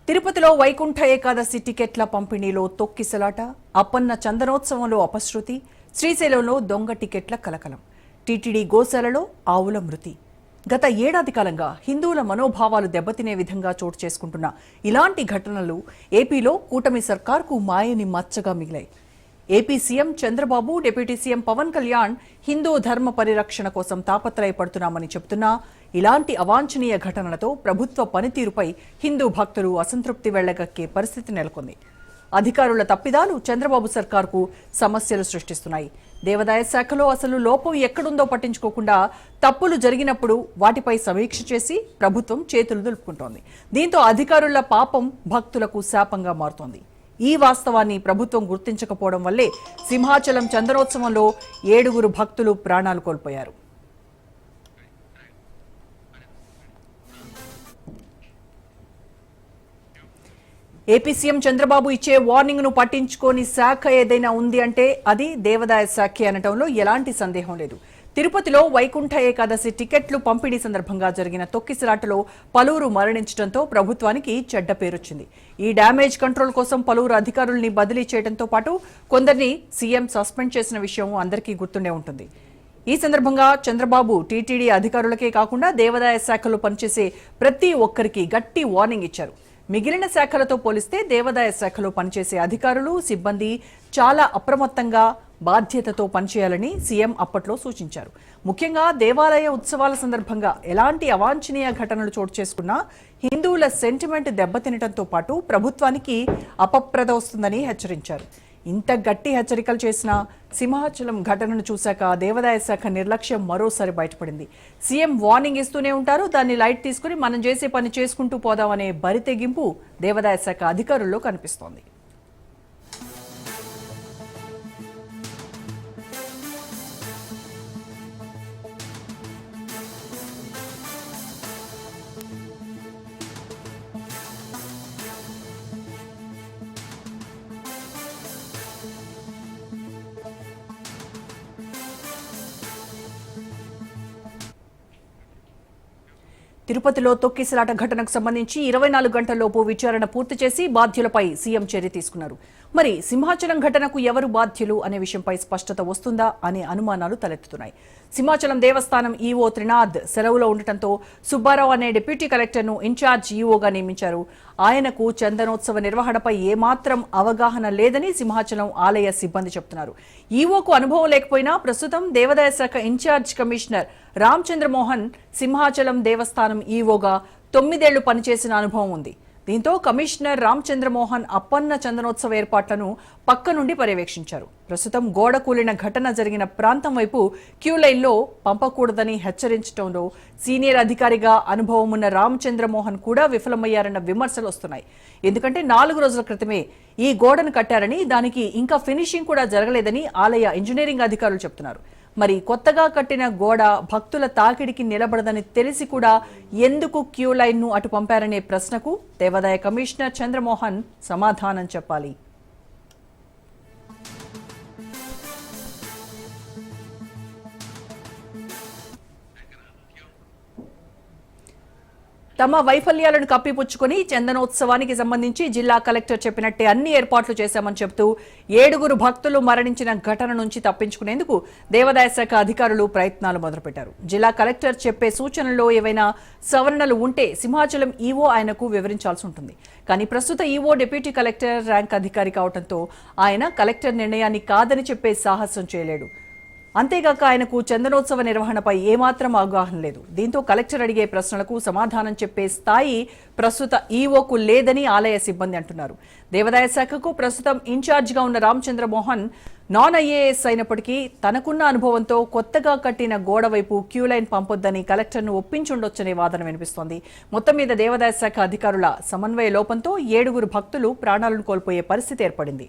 తిరుపతిలో వైకుంఠ ఏకాదశి టికెట్ల పంపిణీలో తొక్కిసలాట, అప్పన్న చందనోత్సవంలో అపశృతి, శ్రీశైలంలో దొంగ టికెట్ల కలకలం, టీటీడీ గోశాలలో ఆవుల మృతి. గత ఏడాది కాలంగా హిందువుల మనోభావాలు దెబ్బతినే విధంగా చోటు చేసుకుంటున్న ఇలాంటి ఘటనలు ఏపీలో కూటమి సర్కార్కు మాయని మచ్చగా మిగిలాయి. AP CM Chandrababu, deputy CM Pawan Kalyan Hindu ధర్మ పరిరక్షణ కోసం తాపత్రయపడుతున్నామని చెబుతున్నా ఇలాంటి అవాంఛనీయ ఘటనలతో ప్రభుత్వ పనితీరుపై హిందూ భక్తులు అసంతృప్తి వెళ్లగక్కే పరిస్థితి నెలకొంది. అధికారుల తప్పిదాలు చంద్రబాబు సర్కార్కు సమస్యలు సృష్టిస్తున్నాయి. దేవాదాయ శాఖలో అసలు లోపం ఎక్కడుందో పట్టించుకోకుండా తప్పులు జరిగినప్పుడు వాటిపై సమీక్ష చేసి ప్రభుత్వం చేతులు దులుపుకుంటోంది. దీంతో అధికారుల పాపం భక్తులకు శాపంగా మారుతోంది. ఈ వాస్తవాన్ని ప్రభుత్వం గుర్తించకపోవడం వల్లే సింహాచలం చందనోత్సవంలో 7 భక్తులు ప్రాణాలు కోల్పోయారు. ఏపీ సీఎం చంద్రబాబు ఇచ్చే వార్నింగ్ ను పట్టించుకోని శాఖ ఏదైనా ఉంది అంటే అది దేవాదాయ శాఖ అనటంలో ఎలాంటి సందేహం లేదు. తిరుపతిలో వైకుంఠ ఏకాదశి టికెట్లు పంపిణీ సందర్భంగా జరిగిన తొక్కిసలాటలో పలువురు మరణించడంతో ప్రభుత్వానికి చెడ్డ పేరొచ్చింది. ఈ డ్యామేజ్ కంట్రోల్ కోసం పలువురు అధికారుల్ని బదిలీ చేయడంతో పాటు కొందరిని సీఎం సస్పెండ్ చేసిన విషయం అందరికీ గుర్తుండే ఉంటుంది. ఈ సందర్భంగా చంద్రబాబు టీటీడీ అధికారులకే కాకుండా దేవాదాయ శాఖలో పనిచేసే ప్రతి ఒక్కరికి గట్టి వార్నింగ్ ఇచ్చారు. మిగిలిన శాఖలతో పోలిస్తే దేవాదాయ శాఖలో పనిచేసే అధికారులు, సిబ్బంది చాలా అప్రమత్తంగా, బాధ్యతతో పనిచేయాలని సీఎం అప్పట్లో సూచించారు. ముఖ్యంగా దేవాలయ ఉత్సవాల సందర్భంగా ఎలాంటి అవాంఛనీయ ఘటనలు చోటు చేసుకున్నా హిందువుల సెంటిమెంట్ దెబ్బతినటంతో పాటు ప్రభుత్వానికి అపప్రద వస్తుందని హెచ్చరించారు. ఇంత గట్టి హెచ్చరికలు చేసిన సింహాచలం ఘటనను చూశాక దేవాదాయ శాఖ నిర్లక్ష్యం మరోసారి బయటపడింది. సీఎం వార్నింగ్ ఇస్తూనే ఉంటారు, దాన్ని లైట్ తీసుకుని మనం చేసే పని చేసుకుంటూ పోదామనే బరితెగింపు దేవాదాయ శాఖ అధికారుల్లో కనిపిస్తోంది. తిరుపతిలో తొక్కిసలాట ఘటనకు సంబంధించి 24 గంటల్లోపు విచారణ పూర్తి చేసి బాధ్యులపై సీఎం చర్య తీసుకున్నారు. మరి సింహాచలం ఘటనకు ఎవరు బాధ్యులు అనే విషయంపై స్పష్టత వస్తుందా అనే అనుమానాలు తలెత్తుతున్నాయి. సింహాచలం దేవస్థానం ఈవో త్రినాథ్ సెలవులో ఉండటంతో సుబ్బారావు అనే డిప్యూటీ కలెక్టర్ను ఇన్ఛార్జ్ ఈవోగా నియమించారు. ఆయనకు చందనోత్సవ నిర్వహణపై ఏమాత్రం అవగాహన లేదని సింహాచలం ఆలయ సిబ్బంది చెబుతున్నారు. ఈవోకు అనుభవం లేకపోయినా ప్రస్తుతం దేవాదాయ శాఖ ఇన్ఛార్జ్ కమిషనర్ రామచంద్రమోహన్ సింహాచలం దేవస్థానం ఈవోగా 9 ఏళ్లు పనిచేసిన అనుభవం ఉంది. దీంతో కమిషనర్ రామచంద్రమోహన్ అప్పన్న చందనోత్సవ ఏర్పాట్లను పక్క నుండి పర్యవేక్షించారు. ప్రస్తుతం గోడ కూలిన ఘటన జరిగిన ప్రాంతం వైపు క్యూ లైన్లో పంపకూడదని హెచ్చరించడంలో సీనియర్ అధికారిగా అనుభవం ఉన్న రామచంద్రమోహన్ కూడా విఫలమయ్యారన్న విమర్శలు వస్తున్నాయి. ఎందుకంటే 4 రోజుల క్రితమే ఈ గోడను కట్టారని, దానికి ఇంకా ఫినిషింగ్ కూడా జరగలేదని ఆలయ ఇంజనీరింగ్ అధికారులు చెబుతున్నారు. మరి కొత్తగా కట్టిన గోడ భక్తుల తాకిడికి నిలబడదని తెలిసి కూడా ఎందుకు క్యూ లైన్ను అటు పంపారనే ప్రశ్నకు దేవాదాయ కమిషనర్ చంద్రమోహన్ సమాధానం చెప్పాలి. తమ వైఫల్యాలను కప్పిపుచ్చుకుని చందనోత్సవానికి సంబంధించి జిల్లా కలెక్టర్ చెప్పినట్టే అన్ని ఏర్పాట్లు చేశామని చెబుతూ 7 భక్తులు మరణించిన ఘటన నుంచి తప్పించుకునేందుకు దేవాదాయ శాఖ అధికారులు ప్రయత్నాలు మొదలుపెట్టారు. జిల్లా కలెక్టర్ చెప్పే సూచనల్లో ఏవైనా సవరణలు ఉంటే సింహాచలం ఈవో ఆయనకు వివరించాల్సి ఉంటుంది. కానీ ప్రస్తుత ఈవో డిప్యూటీ కలెక్టర్ ర్యాంక్ అధికారి కావడంతో ఆయన కలెక్టర్ నిర్ణయాన్ని కాదని చెప్పే సాహసం చేయలేడు. అంతేగాక ఆయనకు చందనోత్సవ నిర్వహణపై ఏమాత్రం అవగాహన లేదు. దీంతో కలెక్టర్ అడిగే ప్రశ్నలకు సమాధానం చెప్పే స్థాయి ప్రస్తుత ఈవోకు లేదని ఆలయ సిబ్బంది అంటున్నారు. దేవాదాయ శాఖకు ప్రస్తుతం ఇన్ఛార్జిగా ఉన్న రామచంద్రమోహన్ నాన్ ఐఏఎస్ అయినప్పటికీ తనకున్న అనుభవంతో కొత్తగా కట్టిన గోడ వైపు క్యూ లైన్ పంపొద్దని కలెక్టర్ను ఒప్పించుండొచ్చనే వాదన వినిపిస్తోంది. మొత్తం మీద దేవాదాయ శాఖ అధికారుల సమన్వయ లోపంతో 7 భక్తులు ప్రాణాలను కోల్పోయే పరిస్థితి ఏర్పడింది.